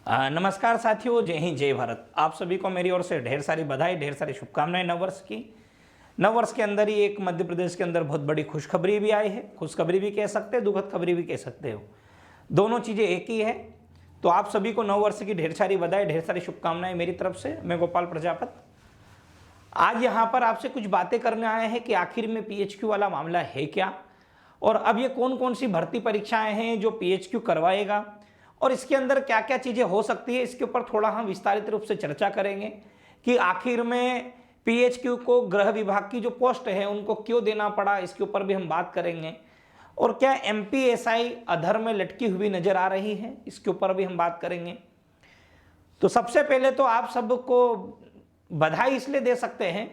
नमस्कार साथियों, जय हिंद जय भारत। आप सभी को मेरी ओर से ढेर सारी बधाई, ढेर सारी शुभकामनाएं नववर्ष की। नववर्ष के अंदर ही एक मध्य प्रदेश के अंदर बहुत बड़ी खुशखबरी भी आई है। खुशखबरी भी कह सकते हैं, दुखद खबरी भी कह सकते हो, दोनों चीज़ें एक ही है। तो आप सभी को नववर्ष की ढेर सारी बधाई, ढेर सारी शुभकामनाएं मेरी तरफ से। मैं गोपाल प्रजापत आज यहाँ पर आपसे कुछ बातें करने आए हैं कि आखिर में PHQ वाला मामला है क्या, और अब ये कौन कौन सी भर्ती परीक्षाएं हैं जो PHQ करवाएगा, और इसके अंदर क्या क्या चीज़ें हो सकती है। इसके ऊपर थोड़ा हम विस्तारित रूप से चर्चा करेंगे कि आखिर में PHQ को गृह विभाग की जो पोस्ट है उनको क्यों देना पड़ा, इसके ऊपर भी हम बात करेंगे। और क्या MPSI अधर में लटकी हुई नजर आ रही है, इसके ऊपर भी हम बात करेंगे। तो सबसे पहले तो आप सबको बधाई इसलिए दे सकते हैं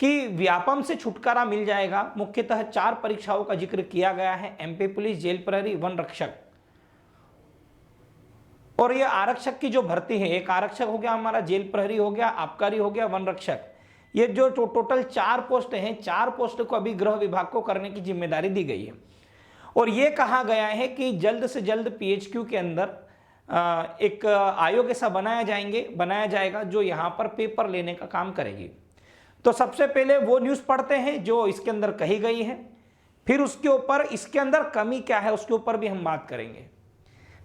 कि व्यापम से छुटकारा मिल जाएगा। मुख्यतः 4 परीक्षाओं का जिक्र किया गया है, MP पुलिस, जेल प्रहरी, वन रक्षक। और ये आरक्षक की जो भर्ती है, एक आरक्षक हो गया हमारा, जेल प्रहरी हो गया, आबकारी हो गया, वन रक्षक, ये जो टोटल 4 पोस्ट हैं, 4 पोस्ट को अभी गृह विभाग को करने की जिम्मेदारी दी गई है। और ये कहा गया है कि जल्द से जल्द PHQ के अंदर एक आयोग ऐसा बनाया जाएगा जो यहाँ पर पेपर लेने का काम करेगी। तो सबसे पहले वो न्यूज़ पढ़ते हैं जो इसके अंदर कही गई है, फिर उसके ऊपर इसके अंदर कमी क्या है उसके ऊपर भी हम बात करेंगे।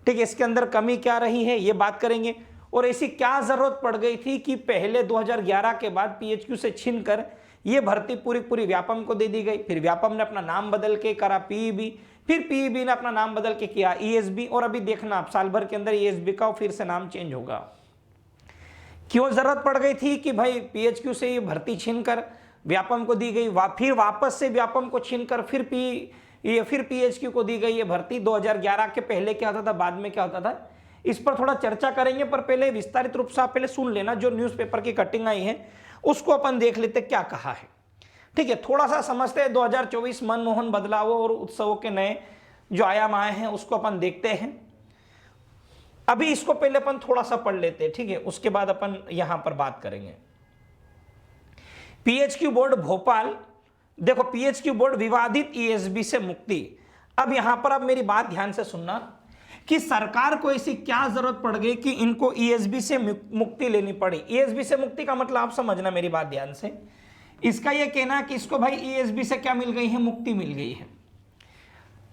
ठीक है, इसके अंदर कमी क्या रही है ये बात करेंगे, और ऐसी क्या जरूरत पड़ गई थी कि पहले 2011 के बाद PHQ से छीनकर ये भर्ती पूरी व्यापम को दे दी गई। फिर व्यापम ने अपना नाम बदल के करा PEB, फिर PEB ने अपना नाम बदल के किया ESB, और अभी देखना आप साल भर के अंदर ESB का फिर से नाम चेंज होगा। क्यों जरूरत पड़ गई थी कि भाई PHQ से ये भर्ती छीनकर व्यापम को दी गई, फिर वापस से व्यापम को छीनकर फिर PHQ को दी गई ये भर्ती। 2011 के पहले क्या होता था, बाद में क्या होता था, इस पर थोड़ा चर्चा करेंगे। पर पहले विस्तारित रूप से आप पहले सुन लेना, जो न्यूज़पेपर की कटिंग आई है उसको अपन देख लेते क्या कहा है। ठीक है, थोड़ा सा समझते हैं 2024 मनमोहन बदलावों और उत्सवों के नए जो आयाम आए हैं उसको अपन देखते हैं। अभी इसको पहले अपन थोड़ा सा पढ़ लेते हैं, ठीक है, उसके बाद अपन यहां पर बात करेंगे। PHQ बोर्ड भोपाल, देखो PHQ बोर्ड विवादित ESB से मुक्ति। अब यहां पर अब मेरी बात ध्यान से सुनना कि सरकार को ऐसी क्या जरूरत पड़ गई कि इनको ESB से मुक्ति लेनी पड़ी। ESB से मुक्ति का मतलब आप समझना मेरी बात ध्यान से। इसका यह कहना कि इसको भाई ESB से क्या मिल गई है, मुक्ति मिल गई है।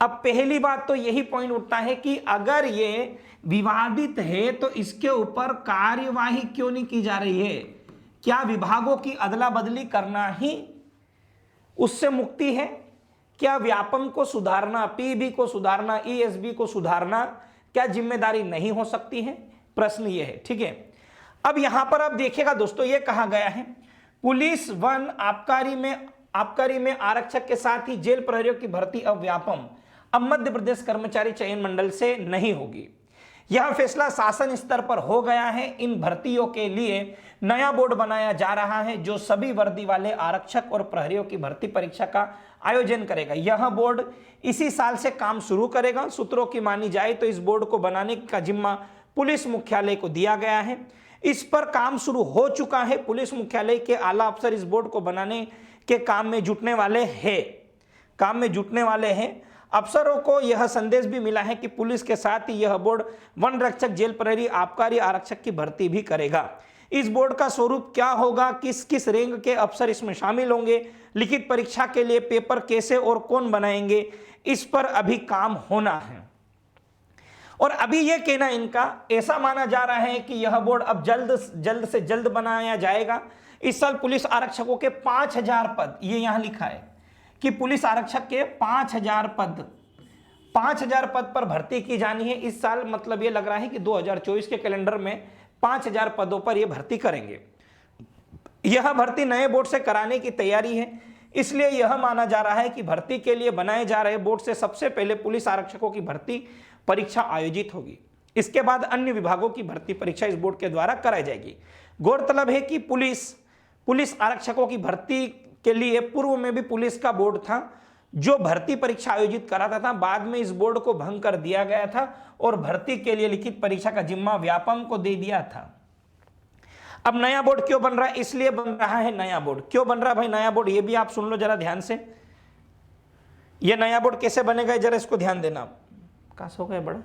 अब पहली बात तो यही पॉइंट उठता है कि अगर ये विवादित है तो इसके ऊपर कार्यवाही क्यों नहीं की जा रही है। क्या विभागों की अदला बदली करना ही उससे मुक्ति है? क्या व्यापम को सुधारना, PEB को सुधारना, ESB को सुधारना क्या जिम्मेदारी नहीं हो सकती है? प्रश्न यह है। ठीक है, अब यहां पर आप देखिएगा दोस्तों, यह कहा गया है पुलिस, वन, आबकारी में आरक्षक के साथ ही जेल प्रहरियों की भर्ती अब व्यापम, अब मध्य प्रदेश कर्मचारी चयन मंडल से नहीं होगी। यह फैसला शासन स्तर पर हो गया है। इन भर्तियों के लिए नया बोर्ड बनाया जा रहा है जो सभी वर्दी वाले आरक्षक और प्रहरियों की भर्ती परीक्षा का आयोजन करेगा। यह बोर्ड इसी साल से काम शुरू करेगा। सूत्रों की मानी जाए तो इस बोर्ड को बनाने का जिम्मा पुलिस मुख्यालय को दिया गया है। इस पर काम शुरू हो चुका है। पुलिस मुख्यालय के आला अफसर इस बोर्ड को बनाने के काम में जुटने वाले हैं। अफसरों को यह संदेश भी मिला है कि पुलिस के साथ ही यह बोर्ड वन रक्षक, जेल प्रहरी, आबकारी आरक्षक की भर्ती भी करेगा। इस बोर्ड का स्वरूप क्या होगा, किस किस रैंक के अफसर इसमें शामिल होंगे, लिखित परीक्षा के लिए पेपर कैसे और कौन बनाएंगे, इस पर अभी काम होना है। और अभी यह कहना इनका ऐसा माना जा रहा है कि यह बोर्ड अब जल्द से जल्द बनाया जाएगा। इस साल पुलिस आरक्षकों के 5000 पद, ये यहां लिखा है कि पुलिस आरक्षक के 5000 पद पर भर्ती की जानी है इस साल। मतलब ये लग रहा है कि 2024 के कैलेंडर में 5000 पदों पर यह भर्ती करेंगे। यह भर्ती नए बोर्ड से कराने की तैयारी है, इसलिए यह माना जा रहा है कि भर्ती के लिए बनाए जा रहे बोर्ड से सबसे पहले पुलिस आरक्षकों की भर्ती परीक्षा आयोजित होगी। इसके बाद अन्य विभागों की भर्ती परीक्षा इस बोर्ड के द्वारा कराई जाएगी। गौरतलब है कि पुलिस आरक्षकों की भर्ती के लिए पूर्व में भी पुलिस का बोर्ड था जो भर्ती परीक्षा आयोजित कराता था। बाद में इस बोर्ड को भंग कर दिया गया था और भर्ती के लिए लिखित परीक्षा का जिम्मा व्यापम को दे दिया था। अब नया बोर्ड क्यों बन रहा है? इसलिए बन रहा है नया बोर्ड। क्यों बन रहा है भाई नया बोर्ड, ये भी आप सुन लो जरा ध्यान से। ये नया बोर्ड कैसे बनेगा जरा इसको ध्यान देना। कहां सो गए बड़ा?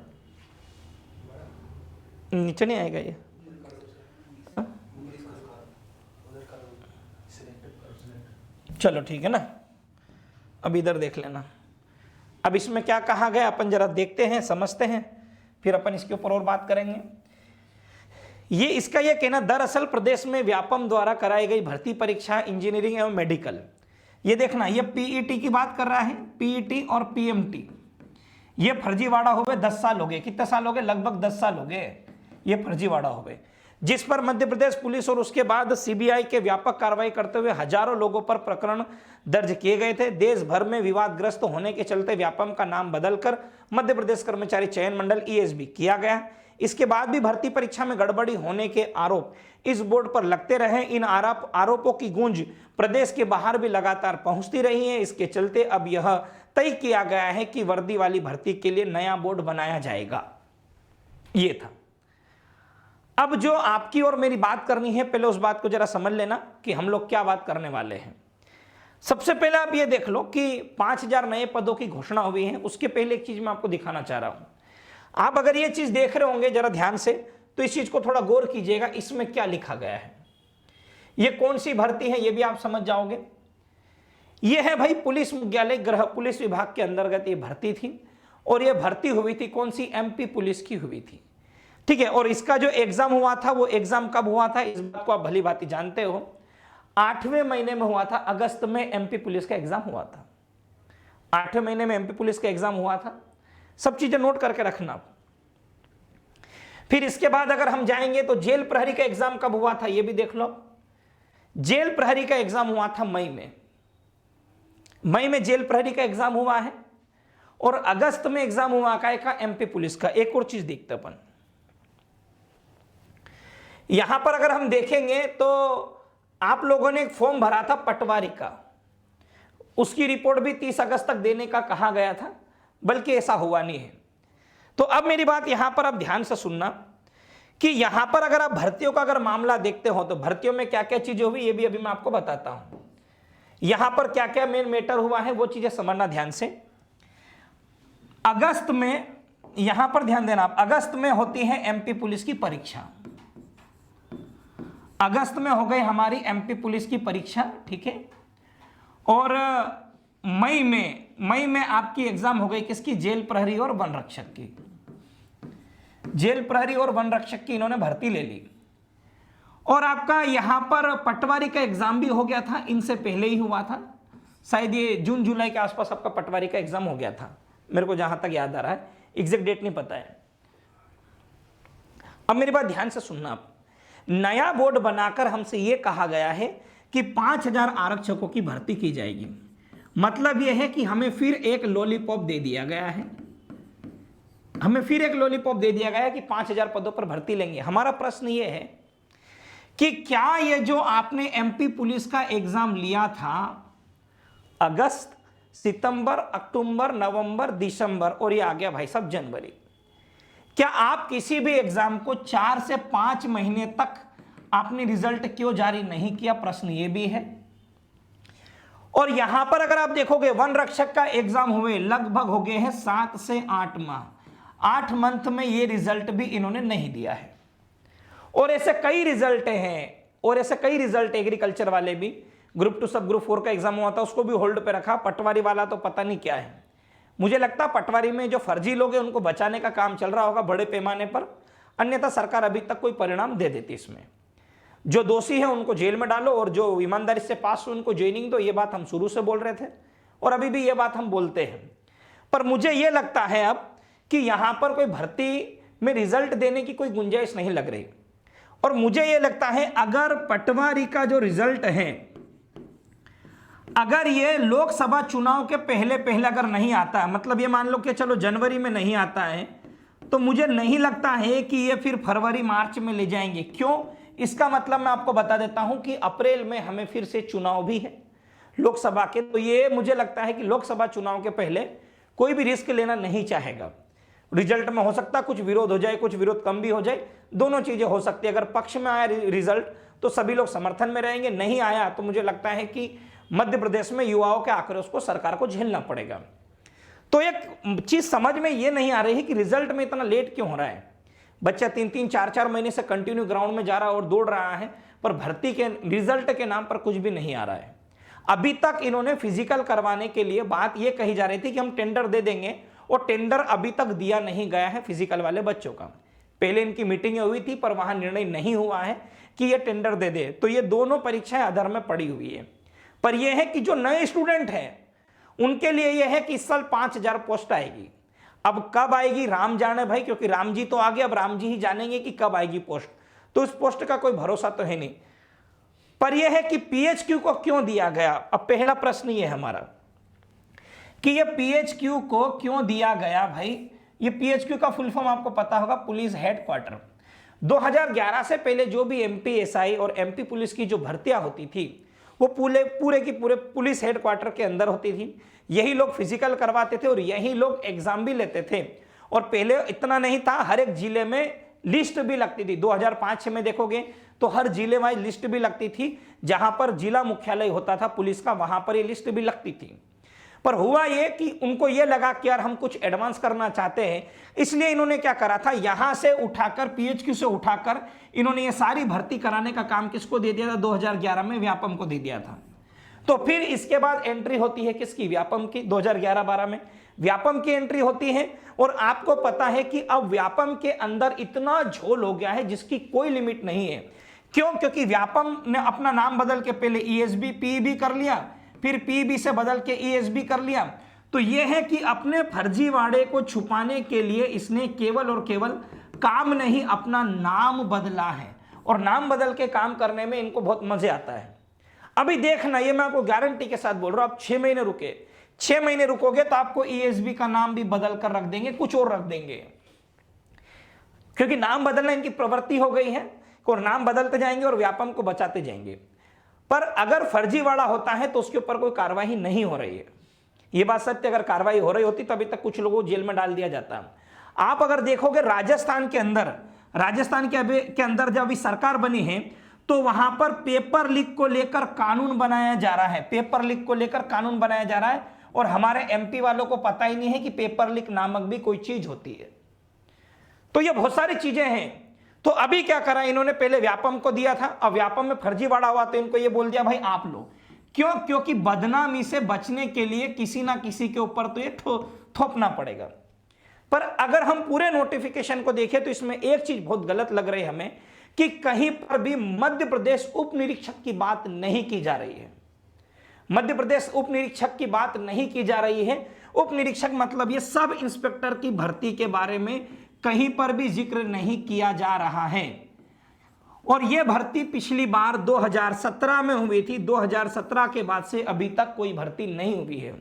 नीचे नहीं आएगा ये? चलो ठीक है ना, अब इधर देख लेना। अब इसमें क्या कहा गया अपन जरा देखते हैं, समझते हैं, फिर अपन इसके ऊपर और बात करेंगे। ये इसका ये कहना, दरअसल प्रदेश में व्यापम द्वारा कराई गई भर्ती परीक्षा इंजीनियरिंग एवं मेडिकल, ये देखना, ये पीईटी की बात कर रहा है, पीईटी और पीएमटी, ये फर्जीवाड़ा हो गए 10 साल हो गए। कितने साल हो गए? लगभग 10 साल हो गए ये फर्जीवाड़ा हो गए, जिस पर मध्य प्रदेश पुलिस और उसके बाद सीबीआई के व्यापक कार्रवाई करते हुए हजारों लोगों पर प्रकरण दर्ज किए गए थे। देश भर में विवादग्रस्त होने के चलते व्यापम का नाम बदलकर मध्य प्रदेश कर्मचारी चयन मंडल ईएसबी किया गया। इसके बाद भी भर्ती परीक्षा में गड़बड़ी होने के आरोप इस बोर्ड पर लगते रहे। इन आरोपों की गूंज प्रदेश के बाहर भी लगातार पहुंचती रही है। इसके चलते अब यह तय किया गया है कि वर्दी वाली भर्ती के लिए नया बोर्ड बनाया जाएगा। ये था। अब जो आपकी और मेरी बात करनी है, पहले उस बात को जरा समझ लेना कि हम लोग क्या बात करने वाले हैं। सबसे पहले आप ये देख लो कि 5000 नए पदों की घोषणा हुई है। उसके पहले एक चीज मैं आपको दिखाना चाह रहा हूं। आप अगर ये चीज देख रहे होंगे जरा ध्यान से, तो इस चीज को थोड़ा गौर कीजिएगा, इसमें क्या लिखा गया है, ये कौन सी भर्ती है, ये भी आप समझ जाओगे। ये है भाई पुलिस मुख्यालय गृह पुलिस विभाग के अंतर्गत ये भर्ती थी, और ये भर्ती हुई थी कौन सी? एमपी पुलिस की हुई थी, ठीक है। और इसका जो एग्जाम हुआ था, वो एग्जाम कब हुआ था, इस बात को आप भली भांति जानते हो, 8वें महीने में हुआ था, अगस्त में एमपी पुलिस का एग्जाम हुआ था। 8वें महीने में एमपी पुलिस का एग्जाम हुआ था। सब चीजें नोट करके रखना। फिर इसके बाद अगर हम जाएंगे तो जेल प्रहरी का एग्जाम कब हुआ था, ये भी देख लो। जेल प्रहरी का एग्जाम हुआ था मई में जेल प्रहरी का एग्जाम हुआ है, और अगस्त में एग्जाम हुआ का एमपी पुलिस का। एक और चीज देखते अपन, यहां पर अगर हम देखेंगे तो आप लोगों ने एक फॉर्म भरा था पटवारी का, उसकी रिपोर्ट भी 30 अगस्त तक देने का कहा गया था, बल्कि ऐसा हुआ नहीं है। तो अब मेरी बात यहां पर आप ध्यान से सुनना कि यहां पर अगर आप भर्तियों का अगर मामला देखते हो तो भर्तियों में क्या क्या चीजें हुई, ये भी अभी मैं आपको बताता हूं। यहां पर क्या क्या मेन मैटर हुआ है वो चीजें समझना ध्यान से। अगस्त में, यहां पर ध्यान देना आप, अगस्त में होती है एमपी पुलिस की परीक्षा। अगस्त में हो गई हमारी एमपी पुलिस की परीक्षा, ठीक है। और मई में आपकी एग्जाम हो गई किसकी? जेल प्रहरी और वन रक्षक की। जेल प्रहरी और वन रक्षक की इन्होंने भर्ती ले ली। और आपका यहां पर पटवारी का एग्जाम भी हो गया था, इनसे पहले ही हुआ था, शायद ये जून जुलाई के आसपास आपका पटवारी का एग्जाम हो गया था, मेरे को जहां तक याद आ रहा है, एग्जैक्ट डेट नहीं पता है। अब मेरी बात ध्यान से सुनना आप, नया बोर्ड बनाकर हमसे यह कहा गया है कि 5000 आरक्षकों की भर्ती की जाएगी। मतलब यह है कि हमें फिर एक लॉलीपॉप दे दिया गया है, हमें फिर एक लॉलीपॉप दे दिया गया है कि 5000 पदों पर भर्ती लेंगे। हमारा प्रश्न यह है कि क्या ये जो आपने एमपी पुलिस का एग्जाम लिया था अगस्त, सितंबर, अक्टूबर, नवंबर, दिसंबर, और ये आ गया भाई साहब जनवरी, क्या आप किसी भी एग्जाम को 4 से 5 महीने तक आपने रिजल्ट क्यों जारी नहीं किया? प्रश्न ये भी है। और यहां पर अगर आप देखोगे वन रक्षक का एग्जाम हुए लगभग हो गए हैं 7 से 8 माह, 8 मंथ में ये रिजल्ट भी इन्होंने नहीं दिया है। और ऐसे कई रिजल्ट हैं, और ऐसे कई रिजल्ट एग्रीकल्चर वाले भी, ग्रुप 2 सब ग्रुप 4 का एग्जाम हुआ था, उसको भी होल्ड पे रखा। पटवारी वाला तो पता नहीं क्या है, मुझे लगता है पटवारी में जो फर्जी लोग हैं उनको बचाने का काम चल रहा होगा बड़े पैमाने पर, अन्यथा सरकार अभी तक कोई परिणाम दे देती। इसमें जो दोषी है उनको जेल में डालो, और जो ईमानदारी से पास हुए उनको ज्वाइनिंग दो। ये बात हम शुरू से बोल रहे थे और अभी भी ये बात हम बोलते हैं। पर मुझे ये लगता है अब कि यहां पर कोई भर्ती में रिजल्ट देने की कोई गुंजाइश नहीं लग रही। और मुझे ये लगता है अगर पटवारी का जो रिजल्ट है, अगर ये लोकसभा चुनाव के पहले अगर नहीं आता है, मतलब ये मान लो कि चलो जनवरी में नहीं आता है, तो मुझे नहीं लगता है कि ये फिर फरवरी मार्च में ले जाएंगे। क्यों? इसका मतलब मैं आपको बता देता हूं कि अप्रैल में हमें फिर से चुनाव भी है लोकसभा के। तो ये मुझे लगता है कि लोकसभा चुनाव के पहले कोई भी रिस्क लेना नहीं चाहेगा। रिजल्ट में हो सकता है कुछ विरोध हो जाए, कुछ विरोध कम भी हो जाए, दोनों चीजें हो सकती है। अगर पक्ष में आया रिजल्ट तो सभी लोग समर्थन में रहेंगे, नहीं आया तो मुझे लगता है कि मध्य प्रदेश में युवाओं के आक्रोश को सरकार को झेलना पड़ेगा। तो एक चीज समझ में ये नहीं आ रही है कि रिजल्ट में इतना लेट क्यों हो रहा है। बच्चा 3-3, 4-4 महीने से कंटिन्यू ग्राउंड में जा रहा है और दौड़ रहा है, पर भर्ती के रिजल्ट के नाम पर कुछ भी नहीं आ रहा है। अभी तक इन्होंने फिजिकल करवाने के लिए बात यह कही जा रही थी कि हम टेंडर दे देंगे, और टेंडर अभी तक दिया नहीं गया है फिजिकल वाले बच्चों का। पहले इनकी मीटिंगें हुई थी पर वहां निर्णय नहीं हुआ है कि ये टेंडर दे दे, तो ये दोनों परीक्षाएं अधर में पड़ी हुई है। पर यह है कि जो नए स्टूडेंट हैं उनके लिए यह है कि इस साल 5000 पोस्ट आएगी। अब कब आएगी राम जाने भाई, क्योंकि राम जी तो आ गए, अब राम जी ही जानेंगे कि कब आएगी पोस्ट, तो इस पोस्ट का कोई भरोसा तो है नहीं। पर यह है कि पीएचक्यू को क्यों दिया गया। अब पहला प्रश्न यह है हमारा कि यह पीएचक्यू को क्यों दिया गया भाई। ये पीएचक्यू का फुल फॉर्म आपको पता होगा, पुलिस हेडक्वार्टर। 2011 से पहले जो भी एमपी एसआई और एमपी पुलिस की जो भर्तियां होती थी वो पूरे की पूरे पुलिस हेडक्वार्टर के अंदर होती थी। यही लोग फिजिकल करवाते थे और यही लोग एग्जाम भी लेते थे। और पहले इतना नहीं था, हर एक जिले में लिस्ट भी लगती थी। 2005-6 में देखोगे तो हर जिले वाइज लिस्ट भी लगती थी, जहां पर जिला मुख्यालय होता था पुलिस का, वहां पर ये लिस्ट भी लगती थी। पर हुआ ये कि उनको ये लगा कि यार हम कुछ एडवांस करना चाहते हैं, इसलिए इन्होंने क्या करा था, यहां से उठाकर पीएचक्यू से उठाकर इन्होंने ये सारी भर्ती कराने का काम किसको दे दिया था, 2011 में व्यापम को दे दिया था। तो फिर इसके बाद एंट्री होती है किसकी, व्यापम की। 2011-12 में व्यापम की एंट्री होती है। और आपको पता है कि अब व्यापम के अंदर इतना झोल हो गया है जिसकी कोई लिमिट नहीं है। क्यों? क्योंकि व्यापम ने अपना नाम बदल के पहले ईएसबी पीईबी कर लिया, फिर पीईबी से बदल के ईएसबी कर लिया। तो यह है कि अपने फर्जीवाड़े को छुपाने के लिए इसने केवल और केवल काम नहीं, अपना नाम बदला है। और नाम बदल के काम करने में इनको बहुत मजे आता है। अभी देखना, ये मैं आपको गारंटी के साथ बोल रहा हूं, आप 6 महीने रुके, 6 महीने रुकोगे तो आपको ईएसबी का नाम भी बदल कर रख देंगे, कुछ और रख देंगे। क्योंकि नाम बदलना इनकी प्रवृत्ति हो गई है, और नाम बदलते जाएंगे और व्यापम को बचाते जाएंगे। पर अगर फर्जीवाड़ा होता है तो उसके ऊपर कोई कार्रवाई नहीं हो रही है। यह बात सत्य, अगर कार्रवाई हो रही होती तो अभी तक कुछ लोगों को जेल में डाल दिया जाता। आप अगर देखोगे राजस्थान के अंदर जब अभी सरकार बनी है तो वहां पर पेपर लीक को लेकर कानून बनाया जा रहा है, पेपर लीक को लेकर कानून बनाया जा रहा है। और हमारे एमपी वालों को पता ही नहीं है कि पेपर लीक नामक भी कोई चीज होती है। तो ये बहुत सारी चीजें हैं। तो अभी क्या करा इन्होंने, पहले व्यापम को दिया था, अब व्यापम में फर्जीवाड़ा हुआ तो इनको ये बोल दिया भाई आप लो। क्यों? क्योंकि बदनामी से बचने के लिए किसी ना किसी के ऊपर तो ये थोपना पड़ेगा। पर अगर हम पूरे नोटिफिकेशन को देखें तो इसमें एक चीज बहुत गलत लग रही है हमें, कि कहीं पर भी मध्य प्रदेश उप निरीक्षक की बात नहीं की जा रही है। मध्य प्रदेश उप निरीक्षक की बात नहीं की जा रही है। उप निरीक्षक मतलब ये सब इंस्पेक्टर की भर्ती के बारे में कहीं पर भी जिक्र नहीं किया जा रहा है। और यह भर्ती पिछली बार 2017 में हुई थी, 2017 के बाद से अभी तक कोई भर्ती नहीं हुई है।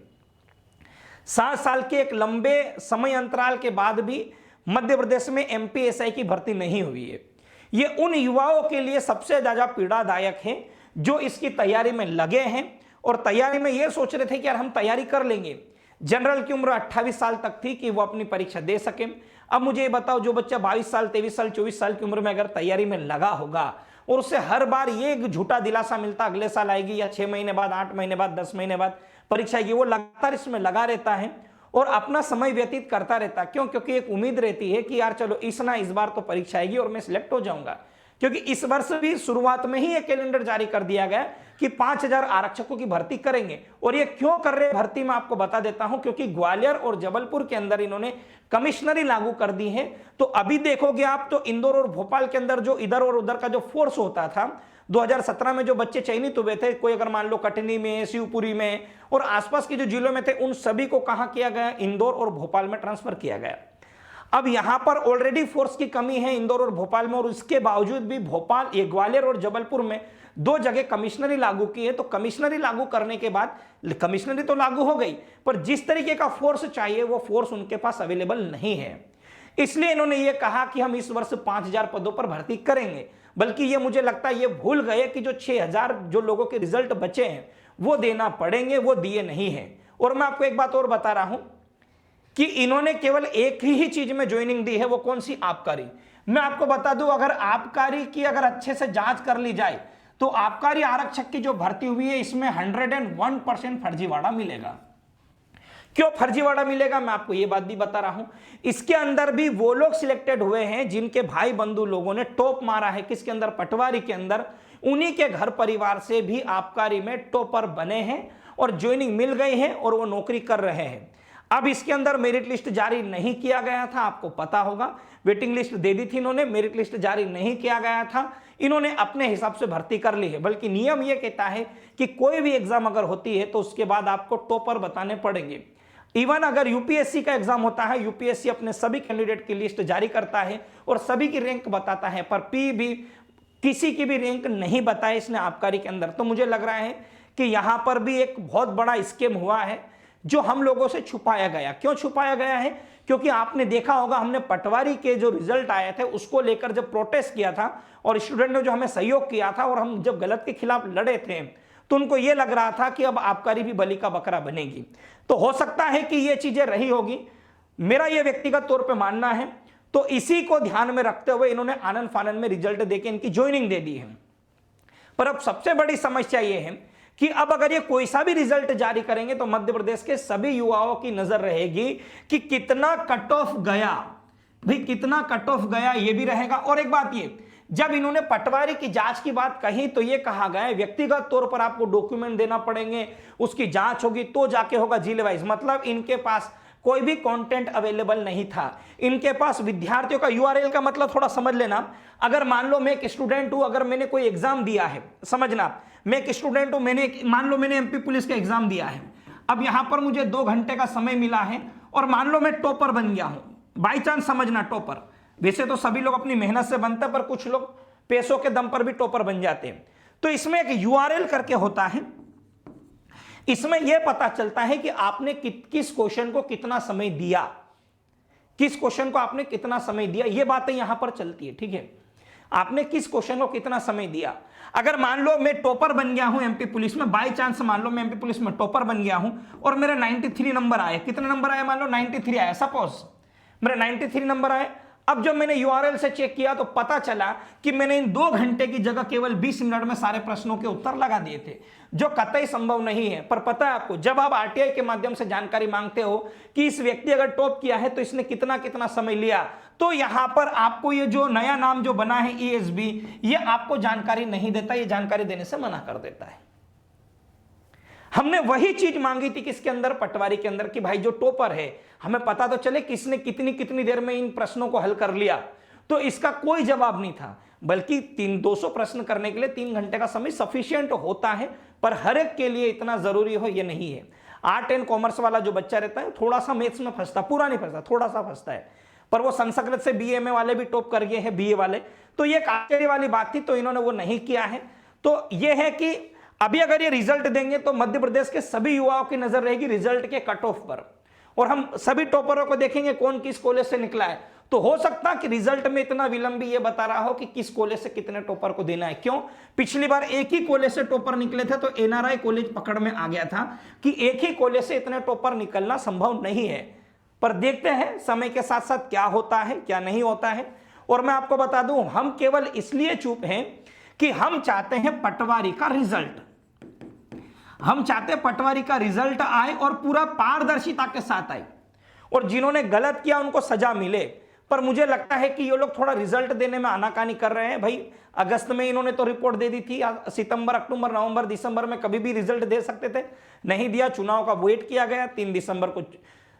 7 साल के एक लंबे समय अंतराल के बाद भी मध्य प्रदेश में एमपीएसआई की भर्ती नहीं हुई है। ये उन युवाओं के लिए सबसे ज्यादा पीड़ादायक है जो इसकी तैयारी में लगे हैं और तैयारी में ये सोच रहे थे कि यार हम तैयारी कर लेंगे। जनरल की उम्र 28 साल तक थी कि वो अपनी परीक्षा दे सके। अब मुझे ये बताओ, जो बच्चा 22 साल 23 साल 24 साल की उम्र में अगर तैयारी में लगा होगा और उससे हर बार ये एक झूठा दिलासा मिलता अगले साल आएगी या 6 महीने बाद, 8 महीने बाद, 10 महीने बाद परीक्षा आएगी, वो लगातार इसमें लगा रहता है और अपना समय व्यतीत करता रहता है। क्यों? क्योंकि एक उम्मीद रहती है कि यार चलो इस बार तो परीक्षा आएगी और मैं सिलेक्ट हो जाऊंगा। क्योंकि इस वर्ष भी शुरुआत में ही एक कैलेंडर जारी कर दिया गया कि 5000 आरक्षकों की भर्ती करेंगे। और ये क्यों कर रहे हैं भर्ती, मैं आपको बता देता हूं। क्योंकि ग्वालियर और जबलपुर के अंदर इन्होंने कमिश्नरी लागू कर दी है। तो अभी देखोगे आप तो इंदौर और भोपाल के अंदर जो इधर और उधर का जो फोर्स होता था, 2017 में जो बच्चे चयनित हुए थे, कोई अगर मान लो कटनी में, शिवपुरी में और आसपास के जो जिलों में थे, उन सभी को कहां किया गया, इंदौर और भोपाल में ट्रांसफर किया गया। अब यहां पर ऑलरेडी फोर्स की कमी है इंदौर और भोपाल में, और उसके बावजूद भी भोपाल, ये ग्वालियर और जबलपुर में 2 जगह कमिश्नरी लागू की है। तो कमिश्नरी लागू करने के बाद कमिश्नरी तो लागू हो गई, पर जिस तरीके का फोर्स चाहिए वो फोर्स उनके पास अवेलेबल नहीं है। इसलिए इन्होंने ये कहा कि हम इस वर्ष 5000 पदों पर भर्ती करेंगे। बल्कि ये मुझे लगता है ये भूल गए कि जो 6000 जो लोगों के रिजल्ट बचे हैं वो देना पड़ेंगे, वो दिए नहीं है। और मैं आपको एक बात और बता रहा हूं कि इन्होंने केवल एक ही चीज में ज्वाइनिंग दी है, वो कौन सी, आबकारी। मैं आपको बता दूं, अगर आबकारी की अगर अच्छे से जांच कर ली जाए तो आबकारी आरक्षक की जो भर्ती हुई है इसमें 101% फर्जीवाड़ा मिलेगा। क्यों फर्जीवाड़ा मिलेगा, मैं आपको ये बात भी बता रहा हूं। इसके अंदर भी वो लोग सिलेक्टेड हुए हैं जिनके भाई बंधु लोगों ने टॉप मारा है, किसके अंदर, पटवारी के अंदर। उन्हीं के घर परिवार से भी आबकारी में टॉपर बने हैं और ज्वाइनिंग मिल गई है और वो नौकरी कर रहे हैं। अब इसके अंदर मेरिट लिस्ट जारी नहीं किया गया था, आपको पता होगा, वेटिंग लिस्ट दे दी थी इन्होंने, मेरिट लिस्ट जारी नहीं किया गया था, इन्होंने अपने हिसाब से भर्ती कर ली है। बल्कि नियम यह कहता है कि कोई भी एग्जाम अगर होती है तो उसके बाद आपको टॉपर बताने पड़ेंगे। इवन अगर यूपीएससी का एग्जाम होता है, यूपीएससी अपने सभी कैंडिडेट की लिस्ट जारी करता है और सभी की रैंक बताता है, पर भी किसी की भी रैंक नहीं बताए इसने आबकारी के अंदर। तो मुझे लग रहा है कि यहां पर भी एक बहुत बड़ा स्कैम हुआ है जो हम लोगों से छुपाया गया। क्यों छुपाया गया है? क्योंकि आपने देखा होगा, हमने पटवारी के जो रिजल्ट आए थे उसको लेकर जब प्रोटेस्ट किया था और स्टूडेंट ने जो हमें सहयोग किया था और हम जब गलत के खिलाफ लड़े थे, तो उनको यह लग रहा था कि अब आबकारी भी बलि का बकरा बनेगी। तो हो सकता है कि ये चीजें रही होगी, मेरा यह व्यक्तिगत तौर पे मानना है। तो इसी को ध्यान में रखते हुए इन्होंने आनंद फानंद में रिजल्ट देके इनकी ज्वाइनिंग दे दी है। पर अब सबसे बड़ी समस्या यह है कि अब अगर ये कोई सा भी रिजल्ट जारी करेंगे तो मध्य प्रदेश के सभी युवाओं की नजर रहेगी कि कितना कट ऑफ गया, भाई कितना कट ऑफ गया, ये भी रहेगा। और एक बात ये, जब इन्होंने पटवारी की जांच की बात कही तो ये कहा गया व्यक्तिगत तौर पर आपको डॉक्यूमेंट देना पड़ेंगे, उसकी जांच होगी तो जाके होगा जिले वाइज। मतलब इनके पास कोई भी कंटेंट अवेलेबल नहीं था, इनके पास विद्यार्थियों का यूआरएल का मतलब थोड़ा समझ लेना। अगर मान लो मैं एक स्टूडेंट हूं, अगर मैंने कोई एग्जाम दिया है, समझना मैं एक स्टूडेंट हूं, मान लो मैंने एमपी पुलिस का एग्जाम दिया है, अब यहां पर मुझे 2 घंटे का समय मिला है और मान लो मैं टॉपर बन गया हूं, बाई चांस समझना टॉपर, वैसे तो सभी लोग अपनी मेहनत से बनते हैं पर कुछ लोग पैसों के दम पर भी टॉपर बन जाते हैं। तो इसमें एक यूआरएल करके होता है, इसमें यह पता चलता है कि आपने किस क्वेश्चन को कितना समय दिया, किस क्वेश्चन को आपने कितना समय दिया, यह बातें यहां पर चलती है। ठीक है, आपने किस क्वेश्चन को कितना समय दिया। अगर मान लो मैं टॉपर बन गया हूं एमपी पुलिस में, बाय चांस मान लो मैं एमपी पुलिस में टॉपर बन गया हूं और मेरे 93 नंबर आए, कितने नंबर आए, मान लो 93 आया, सपोज मेरे 93 नंबर आए। अब जब मैंने यूआरएल से चेक किया तो पता चला कि मैंने इन 2 घंटे की जगह केवल 20 मिनट में सारे प्रश्नों के उत्तर लगा दिए थे, जो कतई संभव नहीं है। पर पता है आपको, जब आप आरटीआई के माध्यम से जानकारी मांगते हो कि इस व्यक्ति अगर टॉप किया है तो इसने कितना कितना समय लिया, तो यहां पर आपको ये जो नया नाम जो बना है ईएसबी, ये आपको जानकारी नहीं देता, ये जानकारी देने से मना कर देता है। हमने वही चीज मांगी थी किसके अंदर, पटवारी के अंदर, कि भाई जो टॉपर है हमें पता तो चले किसने कितनी कितनी देर में इन प्रश्नों को हल कर लिया। तो इसका कोई जवाब नहीं था, बल्कि 200 प्रश्न करने के लिए 3 घंटे का समय सफिशिएंट होता है, पर हर एक के लिए इतना जरूरी हो ये नहीं है। आर्ट एंड कॉमर्स वाला जो बच्चा रहता है थोड़ा सा मैथ्स में फंसता, पूरा नहीं फंसता, थोड़ा सा फंसता है, पर वो संस्कृत से बीएमए वाले भी टॉप कर गए हैं, बीए वाले। तो ये एक आश्चर्य वाली बात थी, तो इन्होंने वो नहीं किया है। तो ये है कि अभी अगर ये रिजल्ट देंगे तो मध्य प्रदेश के सभी युवाओं की नजर रहेगी रिजल्ट के कट ऑफ पर, और हम सभी टॉपरों को देखेंगे कौन किस कॉलेज से निकला है। तो हो सकता है कि रिजल्ट में इतना विलंब भी ये बता रहा हो कि किस कॉलेज से कितने टॉपर को देना है। क्यों, पिछली बार एक ही कॉलेज से टॉपर निकले थे तो एनआरआई कॉलेज पकड़ में आ गया था कि एक ही कॉलेज से इतने टॉपर निकलना संभव नहीं है। पर देखते हैं समय के साथ साथ क्या होता है क्या नहीं होता है। और मैं आपको बता दूं, हम केवल इसलिए चुप हैं कि हम चाहते हैं पटवारी का रिजल्ट, हम चाहते हैं पटवारी का रिजल्ट आए और पूरा पारदर्शिता के साथ आए, और जिन्होंने गलत किया उनको सजा मिले। पर मुझे लगता है कि ये लोग थोड़ा रिजल्ट देने में आनाकानी कर रहे हैं। भाई अगस्त में इन्होंने तो रिपोर्ट दे दी थी, सितंबर अक्टूबर नवंबर दिसंबर में कभी भी रिजल्ट दे सकते थे, नहीं दिया। चुनाव का वेट किया गया, 3 दिसंबर को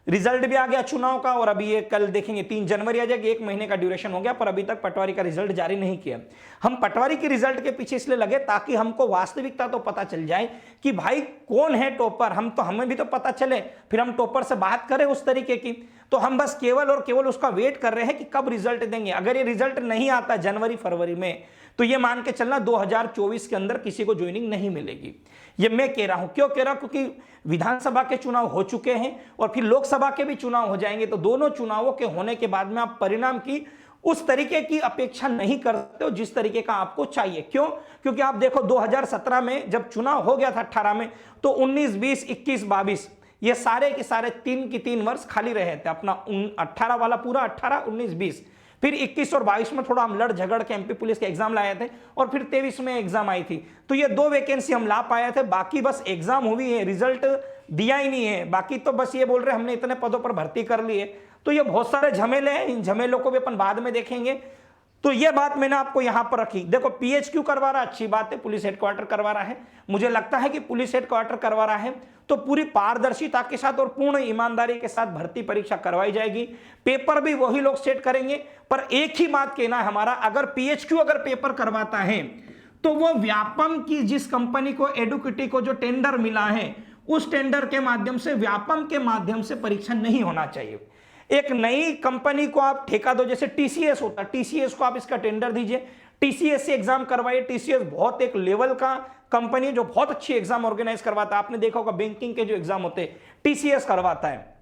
रिजल्ट भी आ गया चुनाव का, और अभी ये कल देखेंगे 3 जनवरी आ जाएगी, 1 महीने का ड्यूरेशन हो गया, पर अभी तक पटवारी का रिजल्ट जारी नहीं किया। हम पटवारी के रिजल्ट के पीछे इसलिए लगे ताकि हमको वास्तविकता तो पता चल जाए कि भाई कौन है टॉपर, हमें भी तो पता चले, फिर हम टॉपर से बात करें उस तरीके की। तो हम बस केवल और केवल उसका वेट कर रहे हैं कि कब रिजल्ट देंगे। अगर ये रिजल्ट नहीं आता जनवरी फरवरी में, तो ये मान के चलना 2024 के अंदर किसी को ज्वाइनिंग नहीं मिलेगी। ये मैं कह रहा हूं, क्यों कह रहा हूं, क्योंकि विधानसभा के चुनाव हो चुके हैं और फिर लोकसभा के भी चुनाव हो जाएंगे। तो दोनों चुनावों के होने के बाद में आप परिणाम की उस तरीके की अपेक्षा नहीं करते हो जिस तरीके का आपको चाहिए। क्यों, क्योंकि आप देखो 2017 में जब चुनाव हो गया था 18 में, तो 19, 20, 21, 22 ये सारे के सारे 3 की 3 वर्ष खाली रहे थे। अपना 18 वाला पूरा 18, 19, 20, फिर 21 और 22 में थोड़ा हम लड़ झगड़ के एमपी पुलिस के एग्जाम लाए थे, और फिर 23 में एग्जाम आई थी। तो ये 2 वैकेंसी हम ला पाए थे, बाकी बस एग्जाम हुई है, रिजल्ट दिया ही नहीं है, बाकी तो बस ये बोल रहे हमने इतने पदों पर भर्ती कर ली है। तो ये बहुत सारे झमेले हैं, इन झमेलों को भी अपन बाद में देखेंगे। तो ये बात मैंने आपको यहां पर रखी। देखो पीएचक्यू करवा रहा, अच्छी बात है, पुलिस हेडक्वार्टर करवा रहा है। मुझे लगता है कि पुलिस हेडक्वार्टर करवा रहा है तो पूरी पारदर्शिता के साथ और पूर्ण ईमानदारी के साथ भर्ती परीक्षा करवाई जाएगी। पेपर भी वही लोग सेट करेंगे। पर एक ही बात कहना है हमारा, अगर पीएचक्यू अगर पेपर करवाता है तो वो व्यापम की जिस कंपनी को एडुकेटी को जो टेंडर मिला है उस टेंडर के माध्यम से, व्यापम के माध्यम से परीक्षा नहीं होना चाहिए। एक नई कंपनी को आप ठेका दो, जैसे टीसीएस होता है, टीसीएस को आप इसका टेंडर दीजिए, टीसीएस से एग्जाम करवाइए। टीसीएस बहुत एक लेवल का कंपनी है जो बहुत अच्छी एग्जाम ऑर्गेनाइज करवाता है। आपने देखा होगा बैंकिंग के जो एग्जाम होते हैं टीसीएस करवाता है।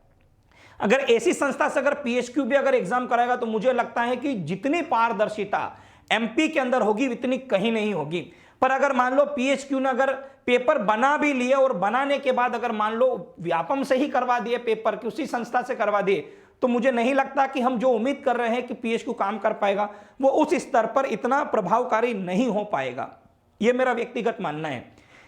अगर ऐसी संस्था से अगर पीएचक्यू भी अगर एग्जाम कराएगा तो मुझे लगता है कि जितनी पारदर्शिता एमपी के अंदर होगी उतनी कहीं नहीं होगी। पर अगर मान लो पीएचक्यू ने अगर पेपर बना भी लिए और बनाने के बाद अगर मान लो व्यापम से ही करवा दिए पेपर, कि उसी संस्था से करवा दिए, तो मुझे नहीं लगता कि हम जो उम्मीद कर रहे हैं कि पीएचक्यू काम कर पाएगा वो उस स्तर पर इतना प्रभावकारी नहीं हो पाएगा। यह मेरा व्यक्तिगत मानना है।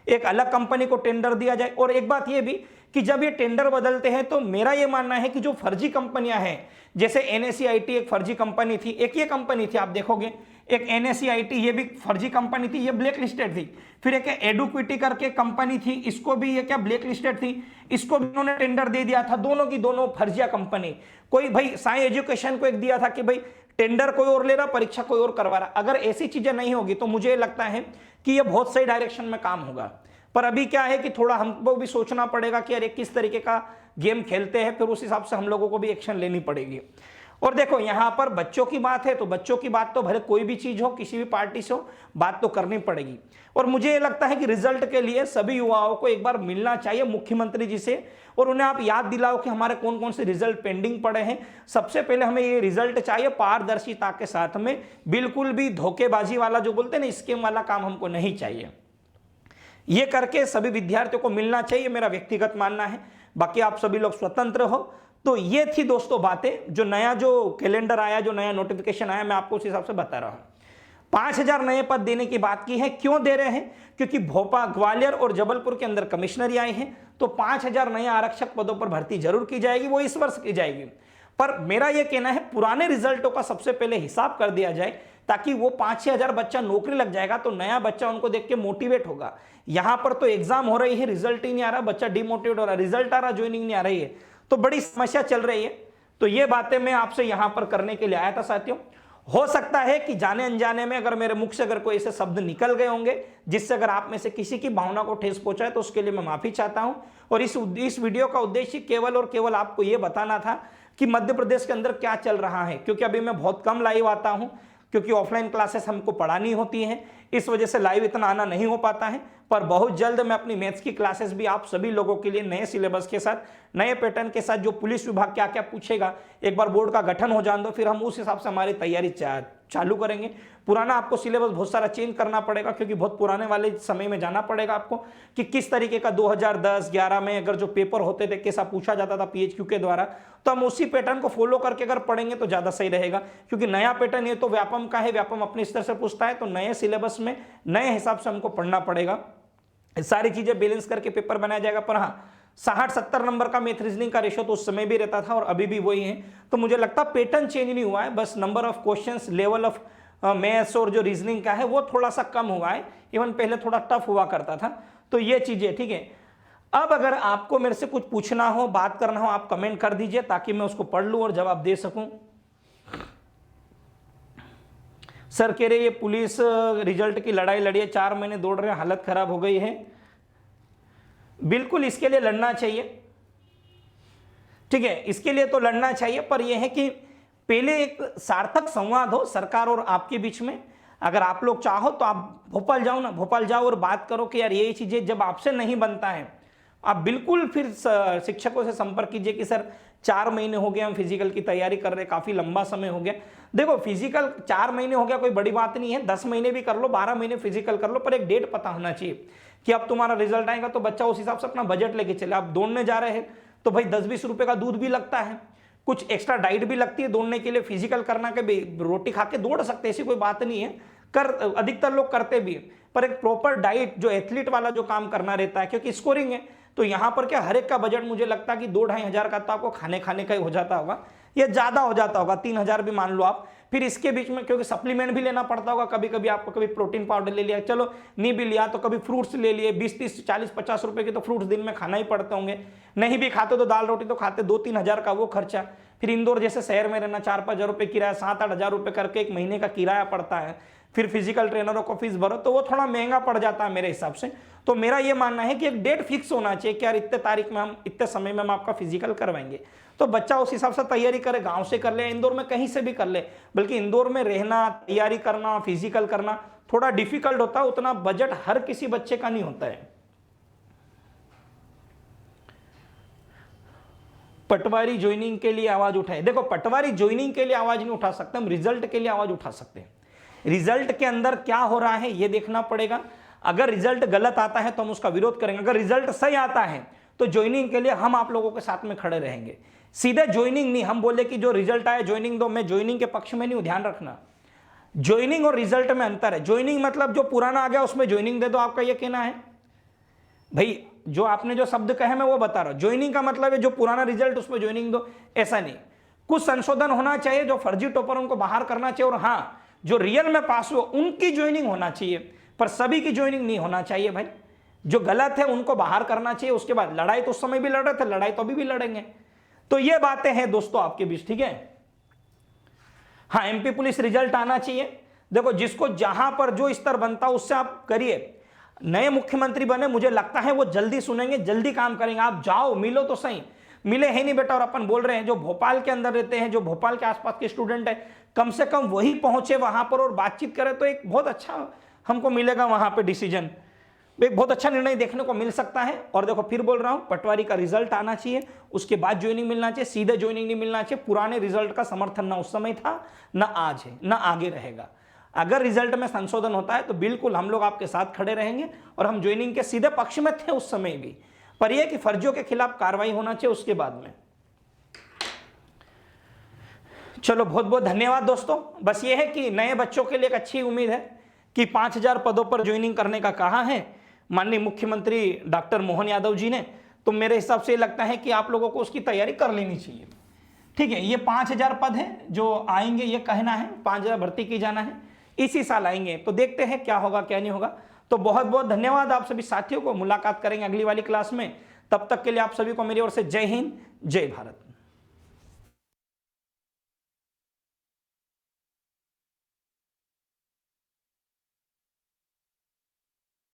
एक अलग कंपनी को टेंडर दिया जाए। और एक बात यह भी कि जब ये टेंडर बदलते हैं तो मेरा यह मानना है कि जो फर्जी कंपनियां हैं, जैसे एनएससीआईटी एक फर्जी कंपनी थी, एक ये कंपनी थी आप देखोगे, एक एनएससीआईटी ये भी फर्जी कंपनी थी, ये ब्लैक लिस्टेड थी। फिर एक एडुक्विटी करके कंपनी थी, इसको भी ये क्या ब्लैक लिस्टेड थी, इसको भी उन्होंने टेंडर दे दिया था। दोनों की दोनों फर्जिया कंपनी। कोई भाई साई एजुकेशन को एक दिया था कि भाई टेंडर कोई और ले रहा, परीक्षा कोई और करवा रहा। अगर ऐसी चीजें नहीं होगी तो मुझे लगता है कि ये बहुत सही डायरेक्शन में काम होगा। पर अभी क्या है कि थोड़ा हमको भी सोचना पड़ेगा कि अरे किस तरीके का गेम खेलते हैं, फिर उस हिसाब से हम लोगों को भी एक्शन लेनी पड़ेगी। और देखो यहां पर बच्चों की बात है तो बच्चों की बात तो भले कोई भी चीज हो, किसी भी पार्टी से हो, बात तो करनी पड़ेगी। और मुझे ये लगता है कि रिजल्ट के लिए सभी युवाओं को एक बार मिलना चाहिए मुख्यमंत्री जी से, और उन्हें आप याद दिलाओ कि हमारे कौन कौन से रिजल्ट पेंडिंग पड़े हैं। सबसे पहले हमें ये रिजल्ट चाहिए पारदर्शिता के साथ में, बिल्कुल भी धोखेबाजी वाला जो बोलते हैं ना स्कीम वाला काम हमको नहीं चाहिए। ये करके सभी विद्यार्थियों को मिलना चाहिए, मेरा व्यक्तिगत मानना है। बाकी आप सभी लोग स्वतंत्र हो। तो ये थी दोस्तों बातें, जो नया जो कैलेंडर आया, जो नया नोटिफिकेशन आया, मैं आपको उस हिसाब से बता रहा हूं। 5000 नए पद देने की बात की है। क्यों दे रहे हैं? क्योंकि भोपाल, ग्वालियर और जबलपुर के अंदर कमिश्नरी आए हैं, तो 5000 नए आरक्षक पदों पर भर्ती जरूर की जाएगी, वो इस वर्ष की जाएगी। पर मेरा यह कहना है पुराने रिजल्टों का सबसे पहले हिसाब कर दिया जाए, ताकि वो 5-6 हजार बच्चा नौकरी लग जाएगा तो नया बच्चा उनको देख के मोटिवेट होगा। यहां पर तो एग्जाम हो रही है, रिजल्ट ही नहीं आ रहा, बच्चा डिमोटिवेट हो रहा है, रिजल्ट आ रहा, ज्वाइनिंग नहीं आ रही है, तो बड़ी समस्या चल रही है। तो ये बातें मैं आपसे यहां पर करने के लिए आया था साथियों। हो सकता है कि जाने अनजाने में अगर मेरे मुख से अगर कोई ऐसे शब्द निकल गए होंगे जिससे अगर आप में से किसी की भावना को ठेस पहुंचा है, तो उसके लिए मैं माफी चाहता हूं। और इस वीडियो का उद्देश्य केवल और केवल आपको यह बताना था कि मध्य प्रदेश के अंदर क्या चल रहा है, क्योंकि अभी मैं बहुत कम लाइव आता हूं, क्योंकि ऑफलाइन क्लासेस हमको पढ़ानी होती हैं, इस वजह से लाइव इतना आना नहीं हो पाता है। पर बहुत जल्द मैं अपनी मैथ्स की क्लासेस भी आप सभी लोगों के लिए नए सिलेबस के साथ, नए पैटर्न के साथ, जो पुलिस विभाग क्या क्या पूछेगा, एक बार बोर्ड का गठन हो जाने दो, फिर हम उस हिसाब से हमारी तैयारी चालू करेंगे। पुराना आपको सिलेबस बहुत सारा चेंज करना पड़ेगा, क्योंकि बहुत पुराने वाले समय में जाना पड़ेगा आपको कि किस तरीके का 2010-11 में अगर जो पेपर होते थे कैसा पूछा जाता था पीएचक्यू के द्वारा, तो हम उसी पैटर्न को फॉलो करके अगर पढ़ेंगे तो ज्यादा सही रहेगा। क्योंकि नया पैटर्न ये तो व्यापम का है, व्यापम अपने स्तर से पूछता है, तो नए सिलेबस में नए हिसाब से हमको पढ़ना पड़ेगा। सारी चीजें बैलेंस करके पेपर बनाया जाएगा। पर हाँ, 60-70 नंबर का मैथ रीजनिंग का रेशो तो उस समय भी रहता था और अभी भी वही है। तो मुझे लगता है पैटर्न चेंज नहीं हुआ है, बस number of questions, level of maths और जो रीजनिंग का है वो थोड़ा सा कम हुआ है। इवन पहले थोड़ा टफ हुआ करता था। तो ये चीजें ठीक है। अब अगर आपको मेरे से कुछ पूछना हो, बात करना हो, आप कमेंट कर दीजिए ताकि मैं उसको पढ़ लूं और जवाब दे सकूं। सर कह रहे ये पुलिस रिजल्ट की लड़ाई लड़ी है, 4 महीने दौड़ रहे हैं, हालत खराब हो गई है। बिल्कुल इसके लिए लड़ना चाहिए, ठीक है, इसके लिए तो लड़ना चाहिए। पर यह है कि पहले एक सार्थक संवाद हो सरकार और आपके बीच में। अगर आप लोग चाहो तो आप भोपाल जाओ ना, भोपाल जाओ और बात करो कि यार ये चीजें जब आपसे नहीं बनता है, आप बिल्कुल फिर शिक्षकों से संपर्क कीजिए कि सर 4 महीने हो गए हम फिजिकल की तैयारी कर रहे, काफी लंबा समय हो गया। देखो फिजिकल 4 महीने हो गया कोई बड़ी बात नहीं है, 10 महीने भी कर लो, 12 महीने फिजिकल कर लो, पर एक डेट पता होना चाहिए कि अब तुम्हारा रिजल्ट आएगा तो बच्चा उस हिसाब से अपना बजट लेके चले। आप दौड़ने जा रहे हैं तो भाई 10-20 रुपए का दूध भी लगता है, कुछ एक्स्ट्रा डाइट भी लगती है दौड़ने के लिए। फिजिकल करना के रोटी खा के दौड़ सकते, ऐसी कोई बात नहीं है, कर अधिकतर लोग करते भी है। पर एक प्रॉपर डाइट जो एथलीट वाला जो काम करना रहता है, क्योंकि स्कोरिंग है, तो यहाँ पर क्या हर एक का बजट मुझे लगता है कि 2-2.5 का तो आपको खाने का ही हो जाता होगा, ये ज़्यादा हो जाता होगा, 3,000 भी मान लो आप। फिर इसके बीच में क्योंकि सप्लीमेंट भी लेना पड़ता होगा, कभी कभी आपको कभी प्रोटीन पाउडर ले लिया, चलो नहीं भी लिया तो कभी फ्रूट्स ले लिए, 20-30-40-50 रुपए के तो फ्रूट्स दिन में खाना ही पड़ते होंगे। नहीं भी खाते तो दाल रोटी तो खाते, 2-3 हज़ार का वो खर्चा। फिर इंदौर जैसे शहर में रहना, 4-5 हज़ार रुपये किराया, 7-8 हज़ार रुपये करके एक महीने का किराया पड़ता है। फिर फिजिकल ट्रेनरों को फीस भरो तो वो थोड़ा महंगा पड़ जाता है मेरे हिसाब से। तो मेरा ये मानना है कि एक डेट फिक्स होना चाहिए कि यार इतने तारीख में हम, इतने समय में हम आपका फिजिकल करवाएंगे, तो बच्चा उस हिसाब से तैयारी करे, गांव से कर ले, इंदौर में कहीं से भी कर ले। बल्कि इंदौर में रहना, तैयारी करना, फिजिकल करना थोड़ा डिफिकल्ट होता है, उतना बजट हर किसी बच्चे का नहीं होता है। पटवारी ज्वाइनिंग के लिए आवाज उठाए, देखो पटवारी ज्वाइनिंग के लिए आवाज नहीं उठा सकते, हम रिजल्ट के लिए आवाज उठा सकते हैं। रिजल्ट के अंदर क्या हो रहा है ये देखना पड़ेगा। अगर रिजल्ट गलत आता है तो हम उसका विरोध करेंगे, अगर रिजल्ट सही आता है तो ज्वाइनिंग के लिए हम आप लोगों के साथ में खड़े रहेंगे। सीधे ज्वाइनिंग नहीं, हम बोले कि जो रिजल्ट आया ज्वाइनिंग दो, मैं ज्वाइनिंग के पक्ष में नहीं हूं, ध्यान रखना। ज्वाइनिंग और रिजल्ट में अंतर है। ज्वाइनिंग मतलब जो पुराना आ गया उसमें ज्वाइनिंग दे दो, आपका ये कहना है भाई, जो आपने जो शब्द कहे मैं वो बता रहा हूं। ज्वाइनिंग का मतलब है जो पुराना रिजल्ट उसमें ज्वाइनिंग दो, ऐसा नहीं। कुछ संशोधन होना चाहिए, जो फर्जी टॉपर उनको बाहर करना चाहिए, और हाँ जो रियल में पास हुआ उनकी ज्वाइनिंग होना चाहिए, पर सभी की ज्वाइनिंग नहीं होना चाहिए भाई। जो गलत है उनको बाहर करना चाहिए। उसके बाद लड़ाई तो उस समय भी लड़ रहे थे, लड़ाई तो अभी भी लड़ेंगे। तो ये बातें हैं दोस्तों आपके बीच, ठीक है। हाँ, एमपी पुलिस रिजल्ट आना चाहिए। देखो जिसको जहां पर जो स्तर बनता उससे आप करिए। नए मुख्यमंत्री बने, मुझे लगता है वो जल्दी सुनेंगे, जल्दी काम करेंगे। आप जाओ, मिलो तो सही, मिले है नहीं बेटा। और अपन बोल रहे हैं जो भोपाल के अंदर रहते हैं, जो भोपाल के आसपास के स्टूडेंट है, कम से कम वही पहुंचे वहां पर और बातचीत करें तो एक बहुत अच्छा हमको मिलेगा वहां पे डिसीजन, एक बहुत अच्छा निर्णय देखने को मिल सकता है। और देखो फिर बोल रहा हूं, पटवारी का रिजल्ट आना चाहिए, उसके बाद ज्वाइनिंग मिलना चाहिए, सीधे ज्वाइनिंग नहीं मिलना चाहिए। पुराने रिजल्ट का समर्थन ना उस समय था, ना आज है, ना आगे रहेगा। अगर रिजल्ट में संशोधन होता है तो बिल्कुल हम लोग आपके साथ खड़े रहेंगे, और हम ज्वाइनिंग के सीधे पक्ष में थे उस समय भी। पर यह कि फर्जियों के खिलाफ कार्रवाई होना चाहिए उसके बाद में। चलो बहुत बहुत धन्यवाद दोस्तों। बस ये है कि नए बच्चों के लिए एक अच्छी उम्मीद है कि 5,000 पदों पर ज्वाइनिंग करने का कहा है माननीय मुख्यमंत्री डॉक्टर मोहन यादव जी ने। तो मेरे हिसाब से लगता है कि आप लोगों को उसकी तैयारी कर लेनी चाहिए, ठीक है। ये 5,000 पद है जो आएंगे, ये कहना है 5,000 भर्ती की जाना है, इसी साल आएंगे। तो देखते हैं क्या होगा क्या नहीं होगा। तो बहुत बहुत धन्यवाद आप सभी साथियों को। मुलाकात करेंगे अगली वाली क्लास में। तब तक के लिए आप सभी को मेरी ओर से जय हिंद, जय भारत।